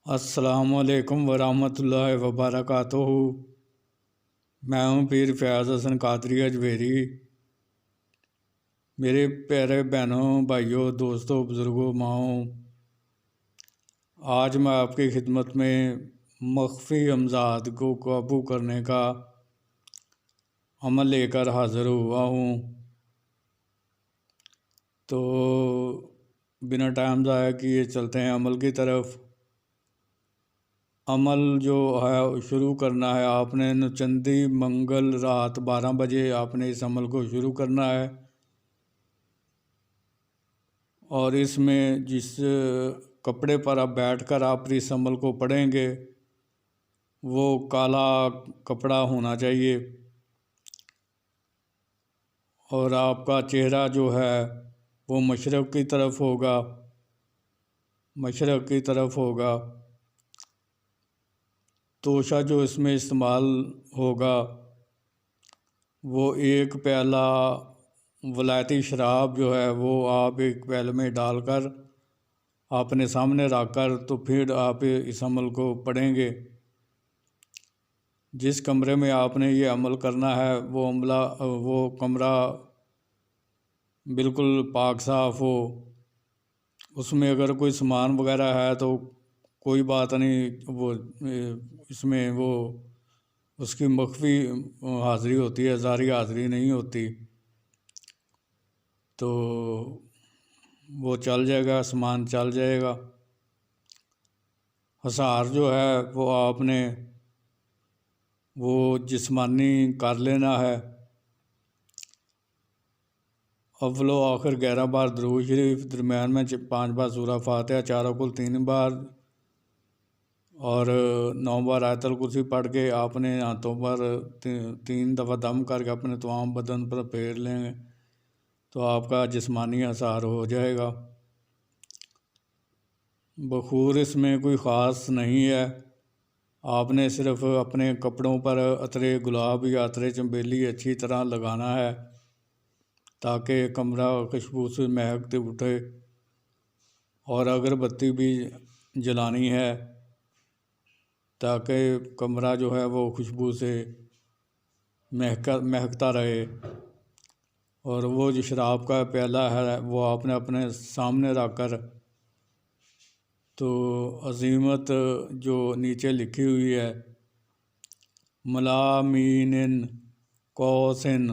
السلام علیکم ورحمۃ اللہ وبرکاتہ۔ میں ہوں پیر فیاض حسن قادری اجویری۔ میرے پیارے بہنوں، بھائیوں، دوستوں، بزرگوں، ماؤں، آج میں آپ کی خدمت میں مخفی امراض کو قابو کرنے کا عمل لے کر حاضر ہوا ہوں۔ تو بنا ٹائم ضائع کیے چلتے ہیں عمل کی طرف۔ عمل جو ہے شروع کرنا ہے آپ نے نچندی منگل رات 12 بجے آپ نے اس عمل کو شروع کرنا ہے، اور اس میں جس کپڑے پر آپ بیٹھ کر آپ اس عمل کو پڑھیں گے وہ کالا کپڑا ہونا چاہیے، اور آپ کا چہرہ جو ہے وہ مشرق کی طرف ہوگا، مشرق کی طرف ہوگا۔ توشہ جو اس میں استعمال ہوگا وہ 1 پیالہ ولایتی شراب جو ہے وہ آپ ایک پیالے میں ڈال کر اپنے سامنے رکھ کر تو پھر آپ اس عمل کو پڑھیں گے۔ جس کمرے میں آپ نے یہ عمل کرنا ہے وہ کمرہ بالکل پاک صاف ہو۔ اس میں اگر کوئی سامان وغیرہ ہے تو کوئی بات نہیں، وہ اس میں اس کی مخفی حاضری ہوتی ہے، ظاہری حاضری نہیں ہوتی، تو وہ چل جائے گا، سامان چل جائے گا۔ حصار جو ہے وہ آپ نے وہ جسمانی کر لینا ہے۔ اول و آخر 11 بار درود شریف، درمیان میں 5 بار سورہ فاتحہ، چاروں کل 3 بار، اور 9 بار آیت الکرسی پڑھ کے آپ نے ہاتھوں پر 3 دفعہ دم کر کے اپنے تمام بدن پر پھیر لیں گے تو آپ کا جسمانی حصار ہو جائے گا۔ بخور اس میں کوئی خاص نہیں ہے، آپ نے صرف اپنے کپڑوں پر عطر گلاب یا عطر چنبیلی اچھی طرح لگانا ہے تاکہ کمرہ خوشبو سے مہکتے اٹھے، اور اگربتی بھی جلانی ہے تاکہ کمرہ جو ہے وہ خوشبو سے مہکتا رہے۔ اور وہ جو شراب کا پیالہ ہے وہ آپ نے اپنے سامنے رکھ کر تو عزیمت جو نیچے لکھی ہوئی ہے ملامین کوسن،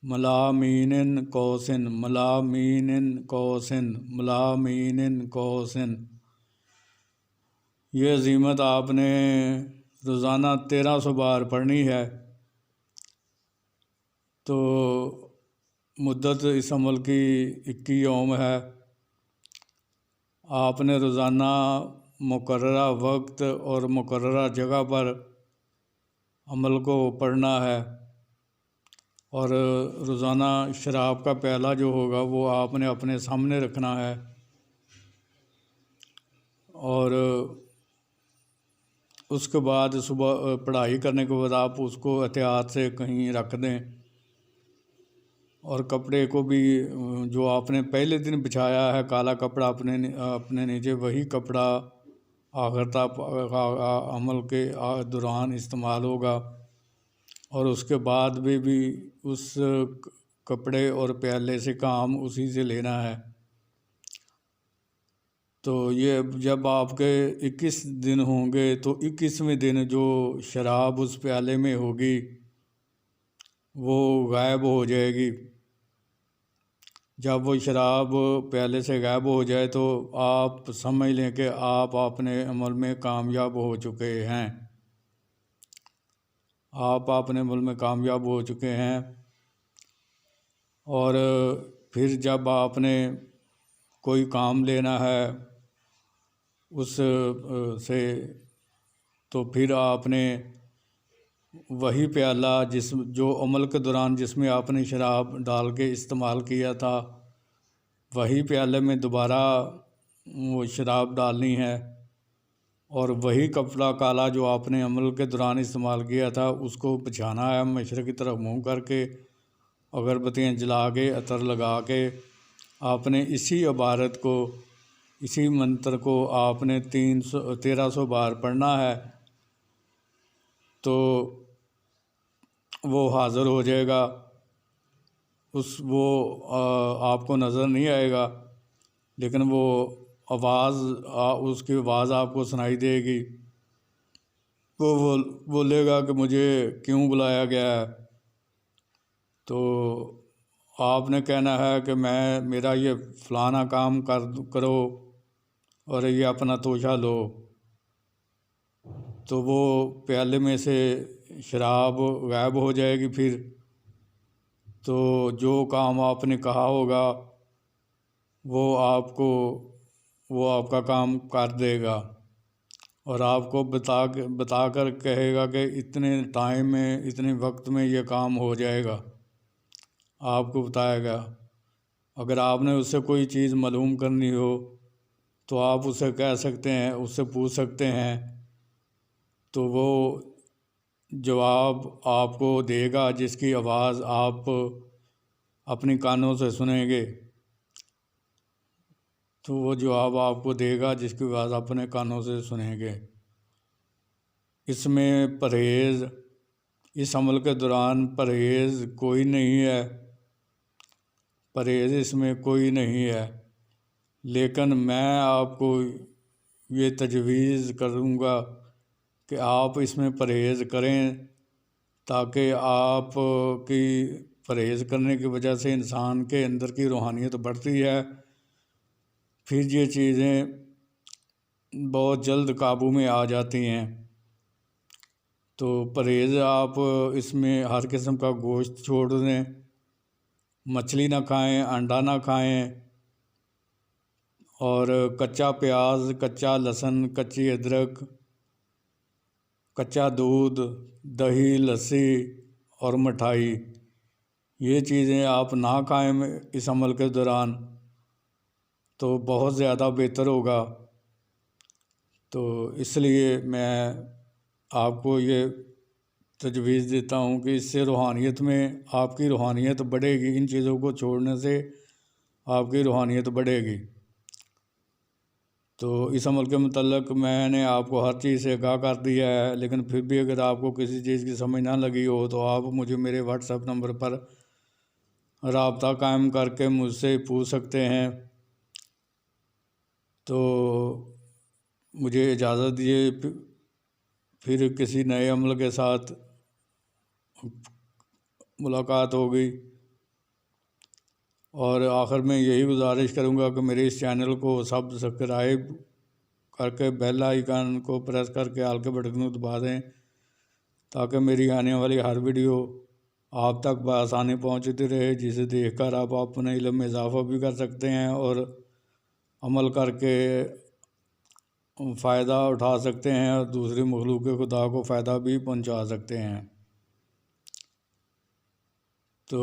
ملامین کوسن، ملامین کوسن، ملامین کوسن، یہ عزیمت آپ نے روزانہ 1300 بار پڑھنی ہے۔ تو مدت اس عمل کی 21 یوم ہے۔ آپ نے روزانہ مقررہ وقت اور مقررہ جگہ پر عمل کو پڑھنا ہے، اور روزانہ شراب کا پیالہ جو ہوگا وہ آپ نے اپنے سامنے رکھنا ہے، اور اس کے بعد صبح پڑھائی کرنے کے بعد آپ اس کو احتیاط سے کہیں رکھ دیں، اور کپڑے کو بھی جو آپ نے پہلے دن بچھایا ہے کالا کپڑا اپنے نیچے، وہی کپڑا آخر تک عمل کے دوران استعمال ہوگا، اور اس کے بعد بھی اس کپڑے اور پیالے سے کام اسی سے لینا ہے۔ تو یہ جب آپ کے 21 دن ہوں گے تو 21ویں دن جو شراب اس پیالے میں ہوگی وہ غائب ہو جائے گی۔ جب وہ شراب پیالے سے غائب ہو جائے تو آپ سمجھ لیں کہ آپ اپنے عمل میں کامیاب ہو چکے ہیں، آپ اپنے عمل میں کامیاب ہو چکے ہیں۔ اور پھر جب آپ نے کوئی کام لینا ہے اس سے تو پھر آپ نے وہی پیالہ جو عمل کے دوران جس میں آپ نے شراب ڈال کے استعمال کیا تھا وہی پیالے میں دوبارہ وہ شراب ڈالنی ہے، اور وہی کپڑا کالا جو آپ نے عمل کے دوران استعمال کیا تھا اس کو بچھانا ہے مشرق کی طرف منہ کر کے، اگربتیاں جلا کے عطر لگا کے آپ نے اسی عبارت کو اسی منتر کو آپ نے 1300 بار پڑھنا ہے تو وہ حاضر ہو جائے گا. وہ آپ کو نظر نہیں آئے گا، لیکن وہ آواز اس کی آواز آپ کو سنائی دے گی. وہ بولے گا کہ مجھے کیوں بلایا گیا ہے. تو آپ نے کہنا ہے کہ میرا یہ فلانا کام کرو اور یہ اپنا توشہ لو. تو وہ پیالے میں سے شراب غائب ہو جائے گی. پھر تو جو کام آپ نے کہا ہوگا وہ آپ کا کام کر دے گا، اور آپ کو بتا کر کہے گا کہ اتنے ٹائم میں اتنے وقت میں یہ کام ہو جائے گا. آپ کو بتائے گا. اگر آپ نے اس سے کوئی چیز معلوم کرنی ہو تو آپ اسے کہہ سکتے ہیں، اس سے پوچھ سکتے ہیں، تو وہ جواب آپ کو دے گا جس کی آواز آپ اپنی کانوں سے سنیں گے. تو وہ جواب آپ کو دے گا جس کی آواز اپنے کانوں سے سنیں گے. اس میں پرہیز، اس عمل کے دوران پرہیز کوئی نہیں ہے، پرہیز اس میں کوئی نہیں ہے. لیکن میں آپ کو یہ تجویز کروں گا کہ آپ اس میں پرہیز کریں، تاکہ آپ کی پرہیز کرنے کی وجہ سے انسان کے اندر کی روحانیت بڑھتی ہے. پھر یہ چیزیں بہت جلد قابو میں آ جاتی ہیں. تو پرہیز آپ اس میں ہر قسم کا گوشت چھوڑ دیں، مچھلی نہ کھائیں، انڈا نہ کھائیں، اور کچا پیاز، کچا لہسن، کچی ادرک، کچا دودھ، دہی، لسی اور مٹھائی، یہ چیزیں آپ نہ کھائیں اس عمل کے دوران، تو بہت زیادہ بہتر ہوگا. تو اس لیے میں آپ کو یہ تجویز دیتا ہوں کہ اس سے روحانیت میں آپ کی روحانیت بڑھے گی. ان چیزوں کو چھوڑنے سے آپ کی روحانیت بڑھے گی. تو اس عمل کے متعلق میں نے آپ کو ہر چیز سے آگاہ کر دیا ہے، لیکن پھر بھی اگر آپ کو کسی چیز کی سمجھ نہ لگی ہو تو آپ مجھے میرے واٹس ایپ نمبر پر رابطہ قائم کر کے مجھ سے پوچھ سکتے ہیں. تو مجھے اجازت دیجیے، پھر کسی نئے عمل کے ساتھ ملاقات ہوگی. اور آخر میں یہی گزارش کروں گا کہ میرے اس چینل کو سبسکرائب کر کے بیل آئیکن کو پریس کر کے آل کے بٹن کو دبا دیں، تاکہ میری آنے والی ہر ویڈیو آپ تک بآسانی پہنچتی رہے، جسے دیکھ کر آپ اپنے علم میں اضافہ بھی کر سکتے ہیں اور عمل کر کے فائدہ اٹھا سکتے ہیں، اور دوسری مخلوق خدا کو فائدہ بھی پہنچا سکتے ہیں. تو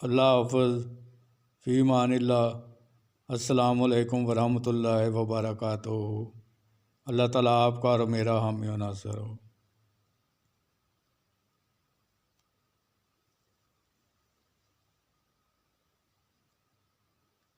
اللہ حافظ، فی امان اللہ. السلام علیکم ورحمۃ اللہ وبرکاتہ. اللہ تعالیٰ آپ کا اور میرا حامی و ناصر ہو.